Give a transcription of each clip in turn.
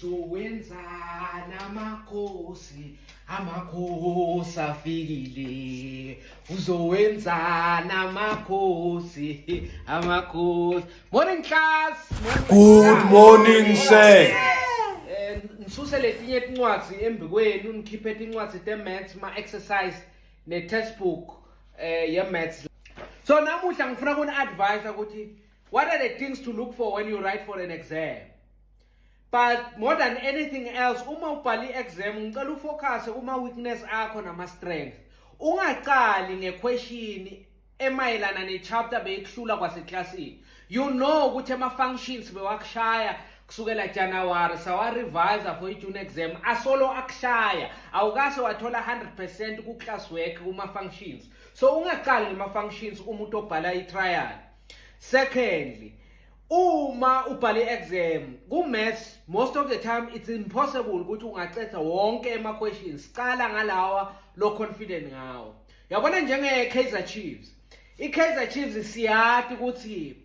uzowenzana amakhosi afikile uzowenzana amakhosi morning class Good morning sir. Ngisuse letinye incwadi embikwenu nikhiphe incwadi te-maths ma-exercise ne-textbook ye-maths. So namuhla ngifuna ukuni-advise ukuthi what are the things to look for when you write for an exam. But more than anything else, uma ubhali exam ngicela ufocus kuma-weakness akho nama-strength. Ungaqali ngequestion emayelana ne-chapter beyikuhlula kwaseklasini. You know ukuthi ama-functions bewakushaya kusukela January sawa-revisa for i-June exam asolo akushaya awukase wathola 100% ku-class work kuma-functions. So ungaqali ngema-functions umuntu obhala i-trial. Secondly, uma ubhale exam ku-maths most of the time it's impossible ukuthi ungacetha wonke ema-questions. Qala ngalawa lo confident ngawo. Yabona njenge-Kaizer Chiefs. I-Kaizer Chiefs siyathi ukuthi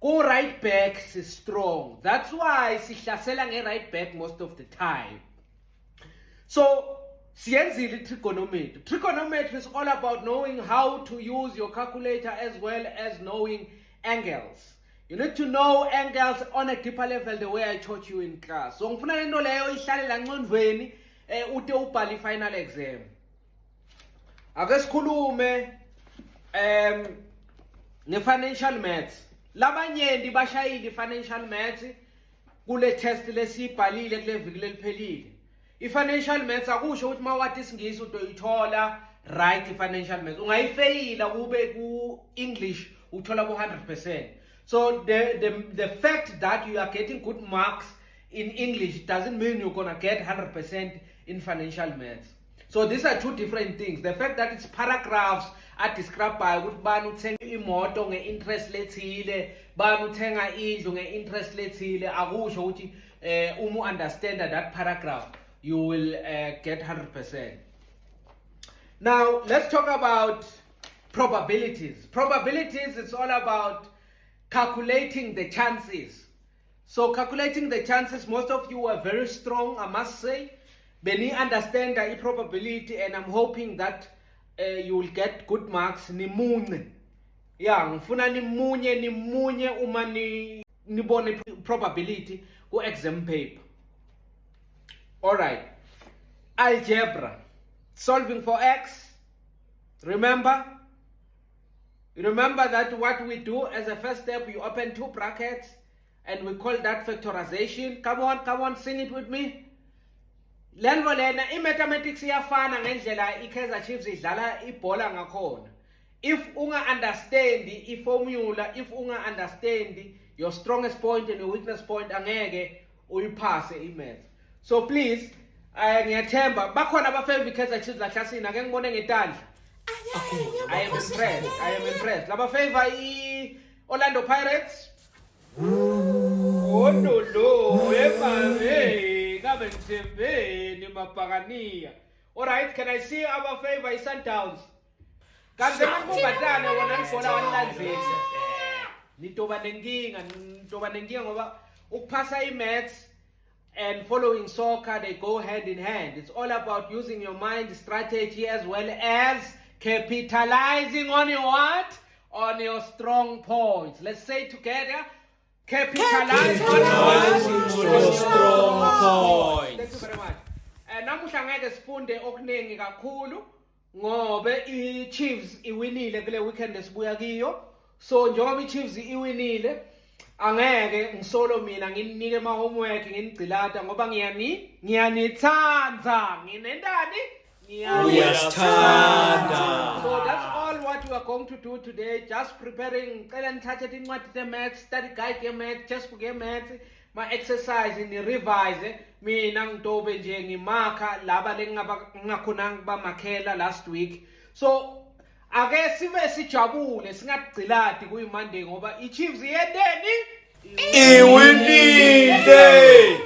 ku-right back si-strong. That's why sihlasela nge-right back most of the time. So siyenzile i-trigonometry. Trigonometry is all about knowing how to use your calculator as well as knowing angles. You need to know angles on a deeper level the way I taught you in class. So ngifuna lento leyo ihlale la ngcondweni ute ubhale i-final exam. Ake sikhulume ne-financial maths. Labanyenti bashayile i-financial maths kule test lesibhalile kule viki leliphelile. I-financial maths akusho ukuthi mawati isingisi utoyithola right i-financial maths. Ungayifeyila kube ku-English uthola ku-100%. So the fact that you are getting good marks in English doesn't mean you're gonna get 100% in financial maths. So these are two different things. The fact that it's paragraphs are described by ukuthi bani uthenga imoto nge-interest lethile, bani uthenga indlu nge-interest lethile, akusho ukuthi uma understand that paragraph you will get 100%. Now let's talk about probabilities. Probabilities, it's all about calculating the chances. So calculating the chances, most of you are very strong, I must say. Beni understand the probability, and I'm hoping that you will get good marks. Nimunye. Yeah, ngifuna nimunye uma nibone probability ku exam paper. All right. Algebra. Solving for x. Remember that what we do as a first step, we open two brackets and we call that factorization. Come on, sing it with me. Lenvo lena i-mathematics iyafana ngendlela i-Kaizer Chiefs idlala ibhola ngakhona. If unga understand i-formula, if unga understand your strongest point and your weakness point, angeke uyiphase i-math. So please, ngiyathemba bakhona abafeva i-Kaizer Chiefs la classini ake ngibone ngetandla. I am impressed. Laba favor Orlando Pirates. Oh no, kabe ngithembeni mabhakaniya. All right, can I see our favor Sundowns? Kanze ngibumbatana wona ngibona wanilandzela. Nitoba nenkinga ngoba ukuphasa i-maths and following soccer, they go hand in hand. It's all about using your mind, strategy, as well as capitalizing on your what? On your strong points. Let's say together. Capitalize on your strong points. Thank you very much. Namuhla ngeke sifunde okuningi kakhulu ngobe i-Chiefs iwinile kule weekend esibuya kiyo. So njengoba i-Chiefs iwinile, angeke ngisolo mina nginike ama-homework nginigcilata ngoba ngiyanithanda. Nginendani? Uyasithanda. So that's all what we are going to do today. Just preparing maths, study guide ye-maths, textbook ye-maths, ma-exercise ni-revise. Mina ngitobe nje ngimakha laba lengingakhonanga bamakhela last week. So ake sibe sijabule singagcilati kuyi-Monday ngoba i-Chiefs yendeni Iwinile.